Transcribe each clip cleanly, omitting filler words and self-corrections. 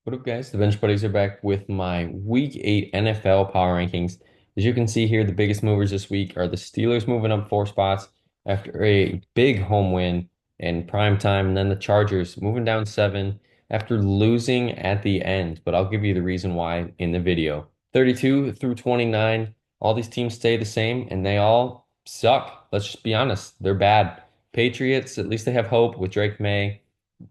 What up, guys? The Bench Buddies are back with my Week 8 NFL power rankings. As you can see here, the biggest movers this week are the Steelers moving up 4 spots after a big home win in prime time, and then the Chargers moving down 7 after losing at the end. But I'll give you the reason why in the video. 32 through 29, all these teams stay the same, and they all suck. Let's just be honest. They're bad. Patriots, at least they have hope with Drake May.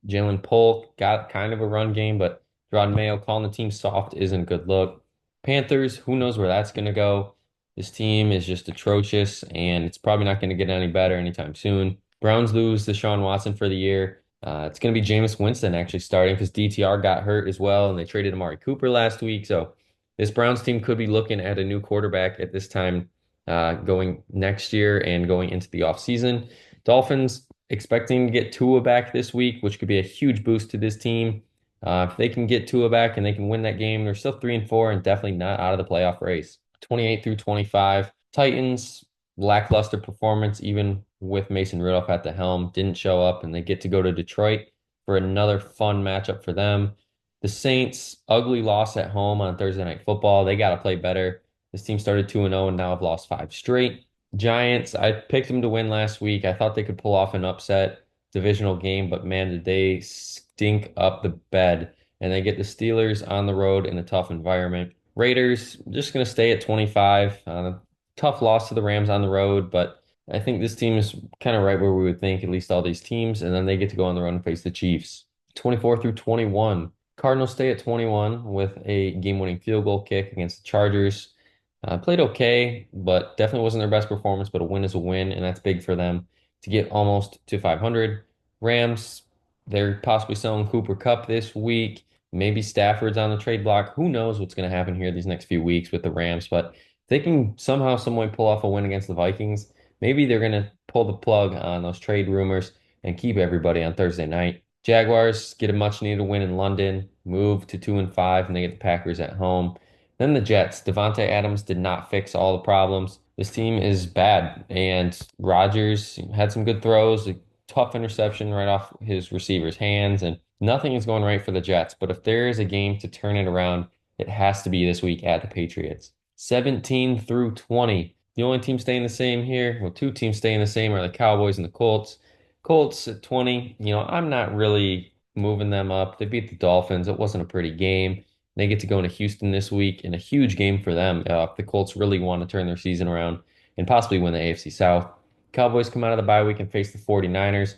Jalen Polk got kind of a run game, but Rod Mayo calling the team soft isn't a good look. Panthers, who knows where that's going to go? This team is just atrocious, and it's probably not going to get any better anytime soon. Browns lose Deshaun Watson for the year. It's going to be Jameis Winston actually starting because DTR got hurt as well, and they traded Amari Cooper last week. So this Browns team could be looking at a new quarterback at this time going next year and going into the offseason. Dolphins expecting to get Tua back this week, which could be a huge boost to this team. If they can get Tua back and they can win that game, they're still 3-4 and definitely not out of the playoff race. 28 through 25. Titans, lackluster performance, even with Mason Rudolph at the helm, didn't show up, and they get to go to Detroit for another fun matchup for them. The Saints, ugly loss at home on Thursday Night Football. They got to play better. This team started 2-0 and now have lost 5 straight. Giants, I picked them to win last week. I thought they could pull off an upset divisional game, but man, did they stink up the bed. And they get the Steelers on the road in a tough environment. Raiders just going to stay at 25. Tough loss to the Rams on the road, but I think this team is kind of right where we would think, at least all these teams. And then they get to go on the road and face the Chiefs. 24 through 21. Cardinals stay at 21 with a game-winning field goal kick against the Chargers. Played okay, but definitely wasn't their best performance, but a win is a win, and that's big for them to get almost to 500. Rams, they're possibly selling Cooper Kupp this week. Maybe Stafford's on the trade block. Who knows what's going to happen here these next few weeks with the Rams, but if they can somehow, some way pull off a win against the Vikings, maybe they're going to pull the plug on those trade rumors and keep everybody on Thursday night. Jaguars get a much needed win in London, move to 2-5, and they get the Packers at home. Then the Jets. Devontae Adams did not fix all the problems. This team is bad, and Rodgers had some good throws, a tough interception right off his receiver's hands, and nothing is going right for the Jets. But if there is a game to turn it around, it has to be this week at the Patriots. 17 through 20. The only team staying the same here, well, two teams staying the same are the Cowboys and the Colts. Colts at 20, I'm not really moving them up. They beat the Dolphins. It wasn't a pretty game. They get to go into Houston this week in a huge game for them. If the Colts really want to turn their season around and possibly win the AFC South. Cowboys come out of the bye week and face the 49ers,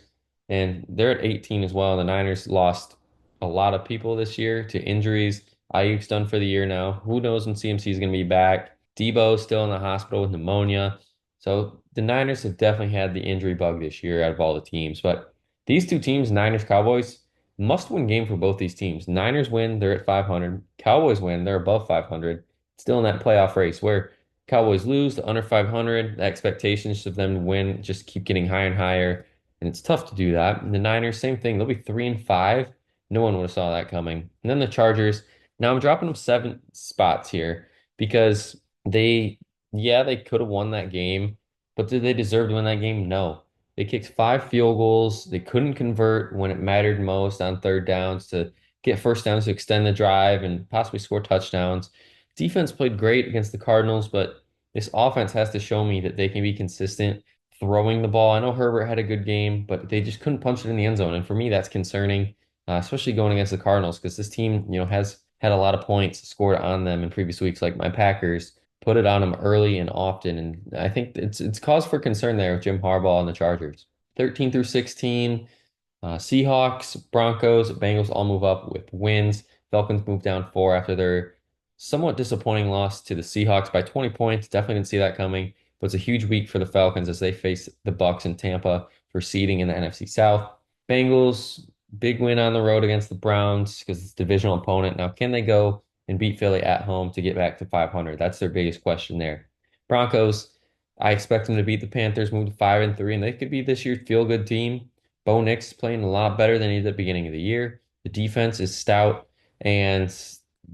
and they're at 18 as well. The Niners lost a lot of people this year to injuries. Ayuk's done for the year now. Who knows when CMC is going to be back? Debo's still in the hospital with pneumonia. So the Niners have definitely had the injury bug this year out of all the teams. But these two teams, Niners, Cowboys, must win game for both these teams. Niners win, they're at 500. Cowboys win, they're above 500. Still in that playoff race where Cowboys lose to under 500. The expectations of them to win just keep getting higher and higher. And it's tough to do that. And the Niners, same thing. They'll be 3-5. No one would have saw that coming. And then the Chargers. Now I'm dropping them 7 spots here because they could have won that game, but did they deserve to win that game? No. They kicked 5 field goals. They couldn't convert when it mattered most on third downs to get first downs to extend the drive and possibly score touchdowns. Defense played great against the Cardinals, but this offense has to show me that they can be consistent throwing the ball. I know Herbert had a good game, but they just couldn't punch it in the end zone. And for me, that's concerning, especially going against the Cardinals, because this team, has had a lot of points scored on them in previous weeks, like my Packers put it on them early and often. And I think it's cause for concern there with Jim Harbaugh and the Chargers. 13 through 16, Seahawks, Broncos, Bengals all move up with wins. Falcons move down 4 after their somewhat disappointing loss to the Seahawks by 20 points. Definitely didn't see that coming, but it's a huge week for the Falcons as they face the Bucs in Tampa for seeding in the NFC South. Bengals, big win on the road against the Browns because it's a divisional opponent. Now, can they go and beat Philly at home to get back to 500? That's their biggest question there. Broncos, I expect them to beat the Panthers, move to 5-3, and they could be this year's feel-good team. Bo Nix playing a lot better than he did at the beginning of the year. The defense is stout, and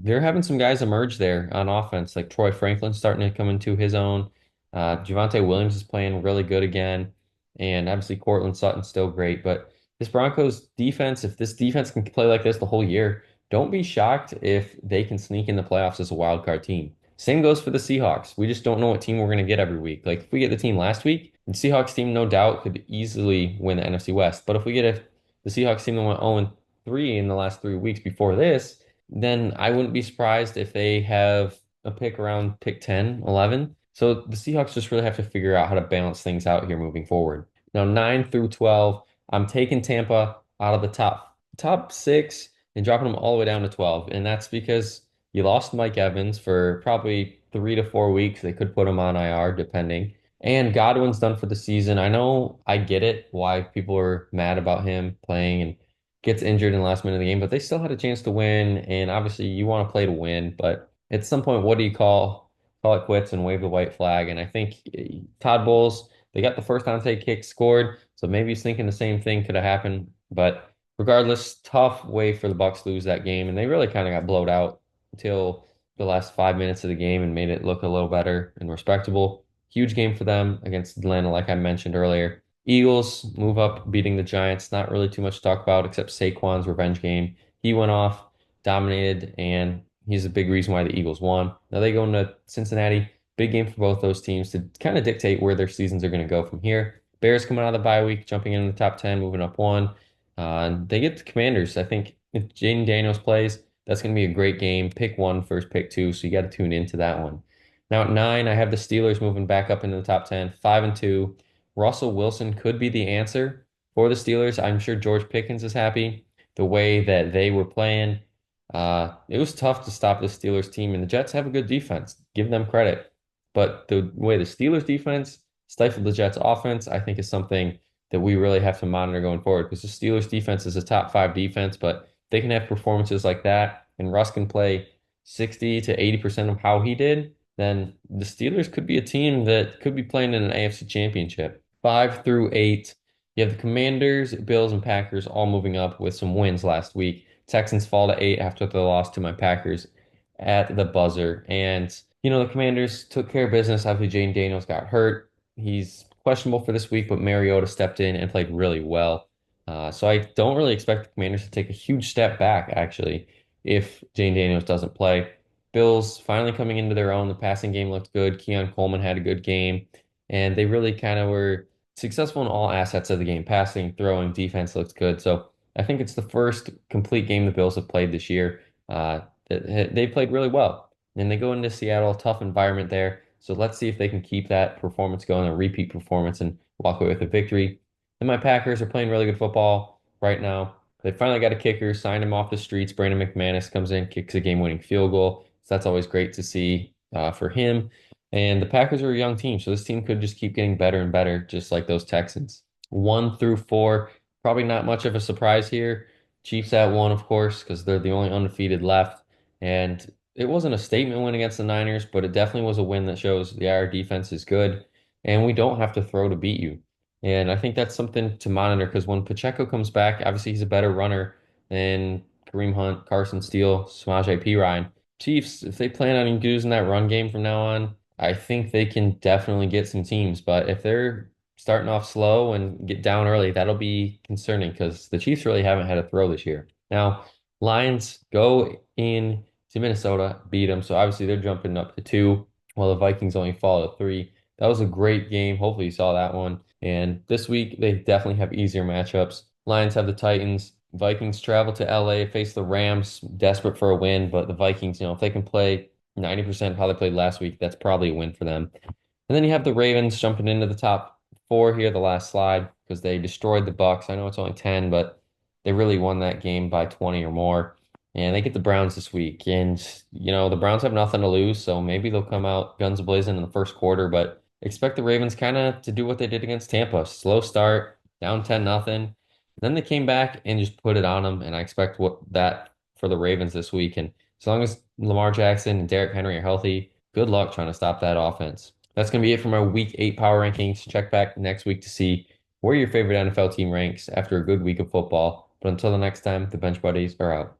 they're having some guys emerge there on offense, like Troy Franklin starting to come into his own. Javonte Williams is playing really good again, and obviously Cortland Sutton's still great. But this Broncos defense, if this defense can play like this the whole year, don't be shocked if they can sneak in the playoffs as a wild card team. Same goes for the Seahawks. We just don't know what team we're going to get every week. Like if we get the team last week, the Seahawks team no doubt could easily win the NFC West. But if we get the Seahawks team that went 0-3 in the last 3 weeks before this, then I wouldn't be surprised if they have a pick around pick 10, 11. So the Seahawks just really have to figure out how to balance things out here moving forward. Now, 9 through 12, I'm taking Tampa out of the top six and dropping them all the way down to 12. And that's because you lost Mike Evans for probably 3 to 4 weeks. They could put him on IR depending. And Godwin's done for the season. I know I get it why people are mad about him playing and gets injured in the last minute of the game, but they still had a chance to win. And obviously you want to play to win, but at some point, what do you call it quits and wave the white flag? And I think Todd Bowles, they got the first onside kick scored, so maybe he's thinking the same thing could have happened. But regardless, tough way for the Bucks to lose that game, and they really kind of got blowed out until the last 5 minutes of the game and made it look a little better and respectable. Huge game for them against Atlanta, like I mentioned earlier. Eagles move up, beating the Giants. Not really too much to talk about except Saquon's revenge game. He went off, dominated, and he's a big reason why the Eagles won. Now they go into Cincinnati. Big game for both those teams to kind of dictate where their seasons are going to go from here. Bears coming out of the bye week, jumping into the top 10, moving up one. And they get the Commanders. I think if Jaden Daniels plays, that's going to be a great game. Pick one, first pick two, so you got to tune into that one. Now at 9, I have the Steelers moving back up into the top 10, 5-2. Russell Wilson could be the answer for the Steelers. I'm sure George Pickens is happy the way that they were playing. It was tough to stop the Steelers team, and the Jets have a good defense. Give them credit. But the way the Steelers defense stifled the Jets offense, I think is something that we really have to monitor going forward because the Steelers defense is a top five defense, but they can have performances like that, and Russ can play 60 to 80% of how he did, then the Steelers could be a team that could be playing in an AFC championship. 5 through 8, you have the Commanders, Bills, and Packers all moving up with some wins last week. Texans fall to 8 after the loss to my Packers at the buzzer. And, the Commanders took care of business after Jane Daniels got hurt. He's questionable for this week, but Mariota stepped in and played really well. So I don't really expect the Commanders to take a huge step back, actually, if Jane Daniels doesn't play. Bills finally coming into their own. The passing game looked good. Keon Coleman had a good game, and they really kind of were successful in all assets of the game. Passing, throwing, defense looked good. So I think it's the first complete game the Bills have played this year. They played really well. And they go into Seattle, tough environment there. So let's see if they can keep that performance going, a repeat performance, and walk away with a victory. And my Packers are playing really good football right now. They finally got a kicker, signed him off the streets. Brandon McManus comes in, kicks a game-winning field goal. So that's always great to see for him. And the Packers are a young team, so this team could just keep getting better and better, just like those Texans. 1 through 4, probably not much of a surprise here. Chiefs at 1, of course, because they're the only undefeated left. And it wasn't a statement win against the Niners, but it definitely was a win that shows our defense is good, and we don't have to throw to beat you. And I think that's something to monitor because when Pacheco comes back, obviously he's a better runner than Kareem Hunt, Carson Steele, Samaje Perine. Chiefs, if they plan on using that run game from now on, I think they can definitely get some teams. But if they're starting off slow and get down early, that'll be concerning because the Chiefs really haven't had a throw this year. Now, Lions go in to Minnesota, beat them. So obviously they're jumping up to 2, while the Vikings only fall to 3. That was a great game. Hopefully you saw that one. And this week they definitely have easier matchups. Lions have the Titans. Vikings travel to LA, face the Rams, desperate for a win, but the Vikings, if they can play 90% of how they played last week, that's probably a win for them. And then you have the Ravens jumping into the top 4 here, the last slide, because they destroyed the Bucks. I know it's only 10, but they really won that game by 20 or more. And they get the Browns this week. And, the Browns have nothing to lose, so maybe they'll come out guns blazing in the first quarter, but expect the Ravens kind of to do what they did against Tampa. Slow start, down 10-0. Then they came back and just put it on them, and I expect that for the Ravens this week. And as long as Lamar Jackson and Derrick Henry are healthy, good luck trying to stop that offense. That's going to be it for my Week 8 power rankings. Check back next week to see where your favorite NFL team ranks after a good week of football. But until the next time, the Bench Buddies are out.